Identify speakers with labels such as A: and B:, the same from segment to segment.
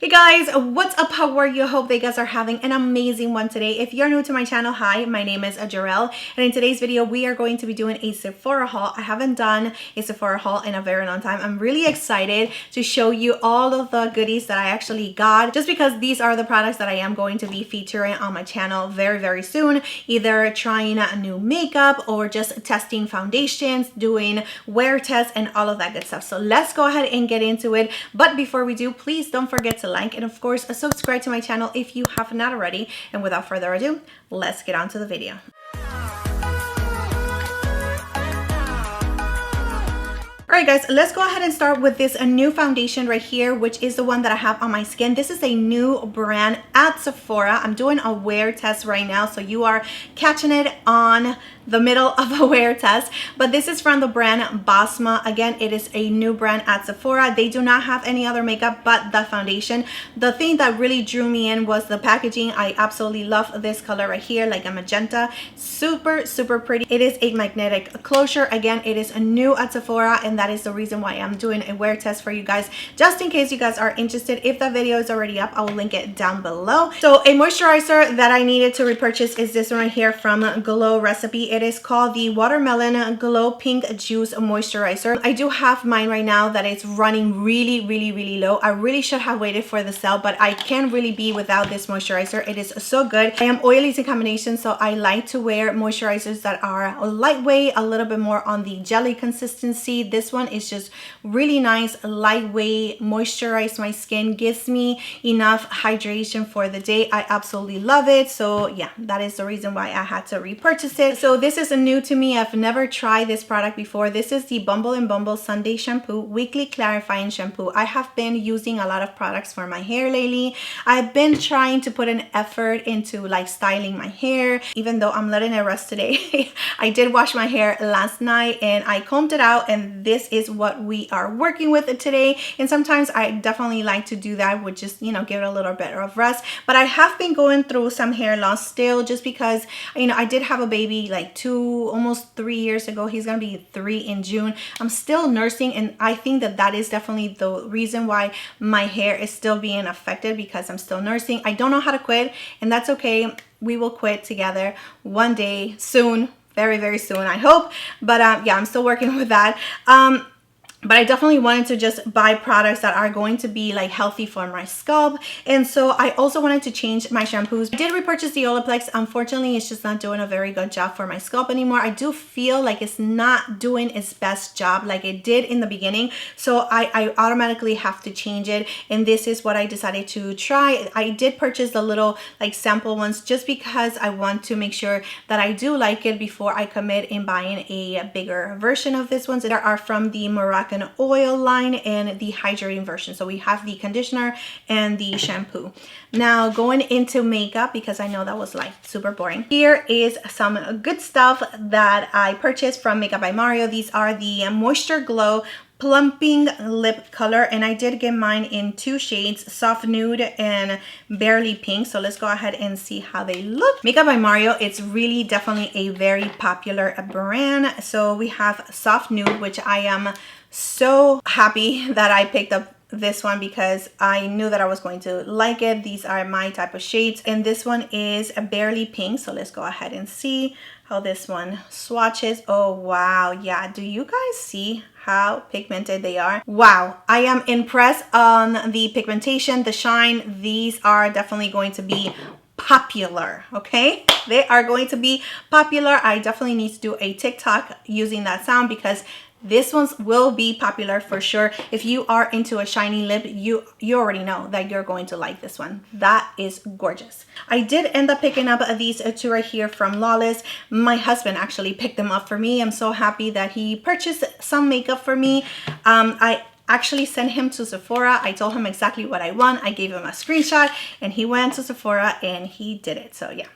A: Hey guys, what's up? How are you? Hope you guys are having an amazing one today. If you're new to my channel, hi, my name is Jarell, and in today's video we are going to be doing a Sephora haul. I haven't done a Sephora haul in a very long time. I'm really excited to show you all of the goodies that I actually got, just because these are the products that I am going to be featuring on my channel very soon, either trying a new makeup or just testing foundations, doing wear tests and all of that good stuff. So let's go ahead and get into it. But before we do, please don't forget to like and of course subscribe to my channel if you have not already. And without further ado, let's get on to the video. Alright guys, let's go ahead and start with this new foundation right here, which is the one that I have on my skin. This is a new brand at Sephora. I'm doing a wear test right now, so you are catching it on the middle of a wear test. But this is from the brand Basma. Again, it is a new brand at Sephora. They do not have any other makeup but the foundation. The thing that really drew me in was the packaging. I absolutely love this color right here, like a magenta. Super pretty. It is a magnetic closure. Again, it is new at Sephora, and that is the reason why I'm doing a wear test for you guys, just in case you guys are interested. If that video is already up, I will link it down below. So a moisturizer that I needed to repurchase is this one right here from Glow Recipe. It is called the Watermelon Glow Pink Juice Moisturizer. I do have mine right now that it's running really low. I really should have waited for the sale, but I can't really be without this moisturizer. It is so good. I am oily in combination, so I like to wear moisturizers that are lightweight, a little bit more on the jelly consistency. This one is just really nice, lightweight, moisturize my skin, gives me enough hydration for the day. I absolutely love it. So yeah, that is the reason why I had to repurchase it. So this is new to me. I've never tried this product before. This is the Bumble & Bumble Sunday Shampoo Weekly Clarifying Shampoo. I have been using a lot of products for my hair lately. I've been trying to put an effort into like styling my hair, even though I'm letting it rest today. I did wash my hair last night and I combed it out, and this is what we are working with today. And sometimes I definitely like to do that with just, you know, give it a little bit of rest. But I have been going through some hair loss still, just because, you know, I did have a baby like almost 3 years ago. He's gonna be 3 in June. I'm still nursing, and I think that that is definitely the reason why my hair is still being affected, because I'm still nursing. I don't know how to quit, and that's okay. We will quit together one day soon, very soon, I hope. But yeah, I'm still working with that. But I definitely wanted to just buy products that are going to be like healthy for my scalp. And so I also wanted to change my shampoos. I did repurchase the Olaplex. Unfortunately, it's just not doing a very good job for my scalp anymore. I do feel like it's not doing its best job like it did in the beginning. So I automatically have to change it. And this is what I decided to try. I did purchase the little like sample ones just because I want to make sure that I do like it before I commit in buying a bigger version of this ones. There are from the Moroccan oil line and the hydrating version. So we have the conditioner and the shampoo. Now going into makeup, because I know that was like super boring, here is some good stuff that I purchased from Makeup by Mario. These are the MoistureGlow Plumping lip color, and I did get mine in 2 shades, soft nude and barely pink. So let's go ahead and see how they look. Makeup by Mario, it's really definitely a very popular brand. So we have soft nude, which I am so happy that I picked up this one because I knew that I was going to like it. These are my type of shades, and this one is a barely pink. So let's go ahead and see how this one swatches. Oh wow, yeah, do you guys see how pigmented they are? Wow, I am impressed on the pigmentation, the shine. These are definitely going to be popular, okay? They are going to be popular. I definitely need to do a TikTok using that sound, because this ones will be popular for sure. If you are into a shiny lip, you already know that you're going to like this one. That is gorgeous. I did end up picking up these 2 right here from Lawless. My husband actually picked them up for me. I'm so happy that he purchased some makeup for me. I actually sent him to Sephora. I told him exactly what I want. I gave him a screenshot and he went to Sephora and he did it. So yeah.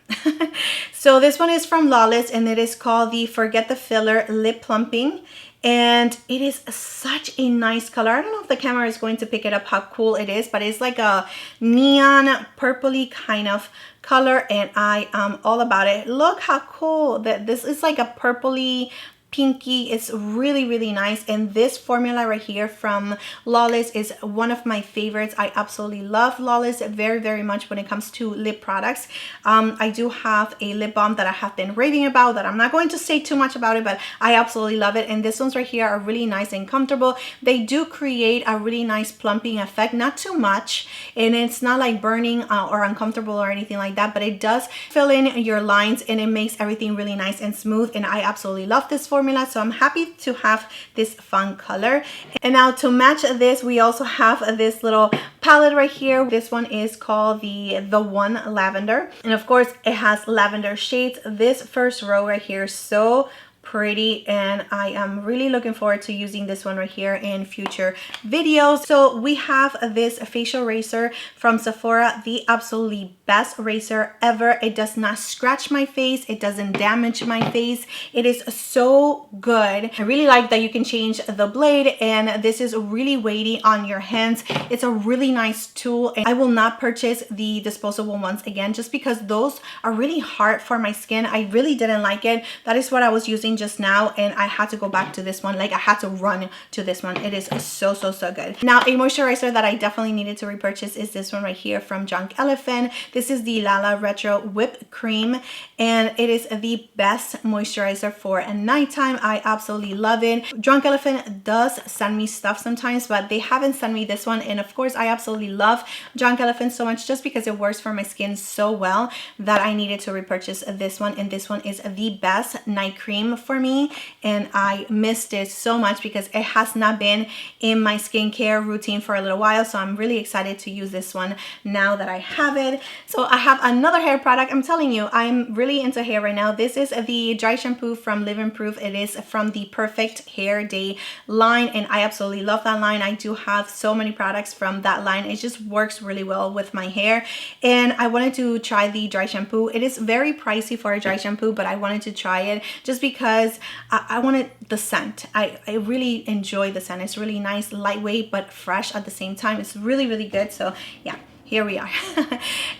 A: So this one is from Lawless and it is called the Forget the Filler Lip Plumping. And it is such a nice color. I don't know if the camera is going to pick it up how cool it is, but it's like a neon purpley kind of color and I am all about it. Look how cool that this is, like a purpley pinky. It's really, really nice. And this formula right here from Lawless is one of my favorites. I absolutely love Lawless very, very much when it comes to lip products. I do have a lip balm that I have been raving about that I'm not going to say too much about it, but I absolutely love it. And this ones right here are really nice and comfortable. They do create a really nice plumping effect, not too much, and it's not like burning or uncomfortable or anything like that, but it does fill in your lines and it makes everything really nice and smooth. And I absolutely love this formula. So I'm happy to have this fun color. And now to match this, we also have this little palette right here. This one is called the One Lavender, and of course it has lavender shades. This first row right here is so pretty, and I am really looking forward to using this one right here in future videos. So we have this facial razor from Sephora, the absolutely best razor ever. It does not scratch my face, it doesn't damage my face. It is so good. I really like that you can change the blade, and this is really weighty on your hands. It's a really nice tool, and I will not purchase the disposable ones again just because those are really hard for my skin. I really didn't like it. That is what I was using just now, and I had to go back to this one. Like, I had to run to this one. It is so good. Now, a moisturizer that I definitely needed to repurchase is this one right here from Drunk Elephant. This is the Lala Retro Whipped Cream, and it is the best moisturizer for a nighttime. I absolutely love it. Drunk Elephant does send me stuff sometimes, but they haven't sent me this one, and of course I absolutely love Drunk Elephant so much just because it works for my skin so well that I needed to repurchase this one. And this one is the best night cream for me, and I missed it so much because it has not been in my skincare routine for a little while. So I'm really excited to use this one now that I have it. So I have another hair product. I'm telling you, I'm really into hair right now. This is the dry shampoo from Live Improve. It is from the Perfect Hair Day line, and I absolutely love that line. I do have so many products from that line. It just works really well with my hair, and I wanted to try the dry shampoo. It is very pricey for a dry shampoo, but I wanted to try it just because I wanted the scent. I really enjoy the scent. It's really nice, lightweight, but fresh at the same time. It's really good. So yeah, here we are.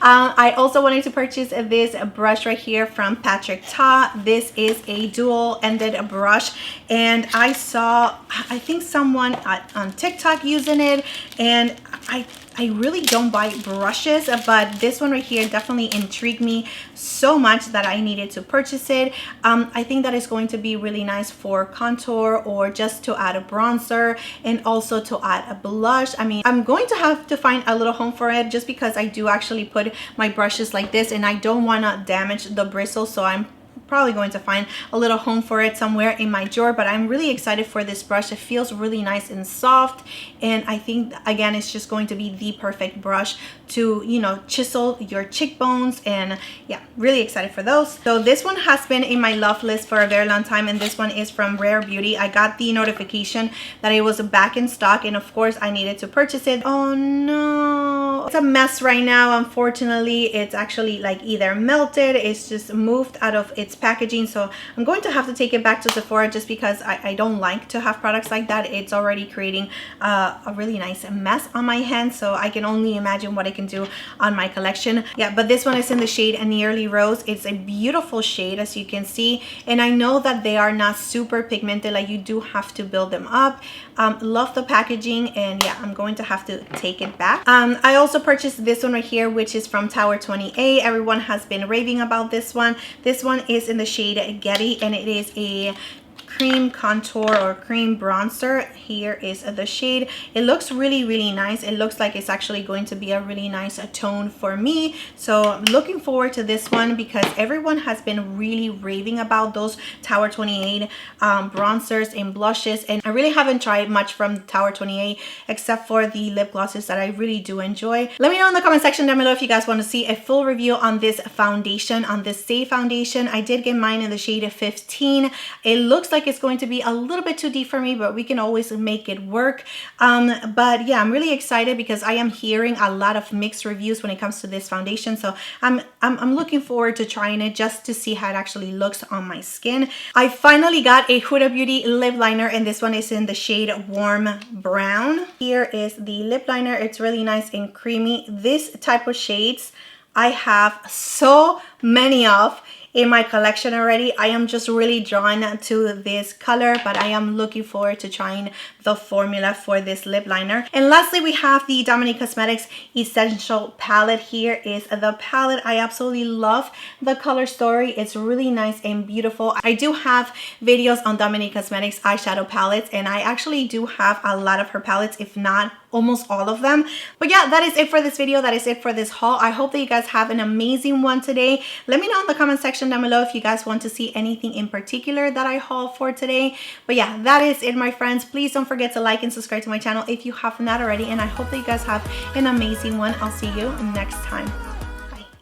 A: I also wanted to purchase this brush right here from Patrick Ta. This is a dual-ended brush, and I saw, I think someone on TikTok using it, and I really don't buy brushes, but this one right here definitely intrigued me so much that I needed to purchase it. I think that is going to be really nice for contour or just to add a bronzer and also to add a blush. I mean, I'm going to have to find a little home for it just because I do actually put my brushes like this, and I don't want to damage the bristles, so I'm probably going to find a little home for it somewhere in my drawer. But I'm really excited for this brush. It feels really nice and soft, and I think again it's just going to be the perfect brush to, you know, chisel your cheekbones. And yeah, really excited for those. So this one has been in my love list for a very long time, and this one is from Rare Beauty. I got the notification that it was back in stock, and of course I needed to purchase it. Oh no, it's a mess right now. Unfortunately, it's actually like either melted, it's just moved out of its packaging, so I'm going to have to take it back to Sephora just because I don't like to have products like that. It's already creating a really nice mess on my hands, so I can only imagine what I can do on my collection. Yeah, but this one is in the shade Nearly Rose. It's a beautiful shade, as you can see, and I know that they are not super pigmented, like you do have to build them up. Love the packaging, and yeah, I'm going to have to take it back. I also purchased this one right here, which is from Tower 28. Everyone has been raving about this one. This one is in the shade Getty, and it is a cream contour or cream bronzer. Here is the shade. It looks really nice. It looks like it's actually going to be a really nice tone for me, so I'm looking forward to this one because everyone has been really raving about those Tower 28 bronzers and blushes, and I really haven't tried much from Tower 28 except for the lip glosses that I really do enjoy. Let me know in the comment section down below if you guys want to see a full review on this foundation, on this Stay foundation. I did get mine in the shade 15. It looks like it's going to be a little bit too deep for me, but we can always make it work. But yeah, I'm really excited because I am hearing a lot of mixed reviews when it comes to this foundation, so I'm looking forward to trying it just to see how it actually looks on my skin. I finally got a Huda Beauty lip liner, and this one is in the shade Warm Brown. Here is the lip liner. It's really nice and creamy. This type of shades I have so many of in my collection already. I am just really drawn to this color, but I am looking forward to trying the formula for this lip liner. And lastly, we have the Dominique Cosmetics Essential Palette. Here is the palette. I absolutely love the color story. It's really nice and beautiful. I do have videos on Dominique Cosmetics eyeshadow palettes, and I actually do have a lot of her palettes, if not almost all of them. But yeah, that is it for this video. That is it for this haul. I hope that you guys have an amazing one today. Let me know in the comment section down below if you guys want to see anything in particular that I haul for today. But yeah, that is it, my friends. Please don't forget to like and subscribe to my channel if you have not already, and I hope that you guys have an amazing one. I'll see you next time.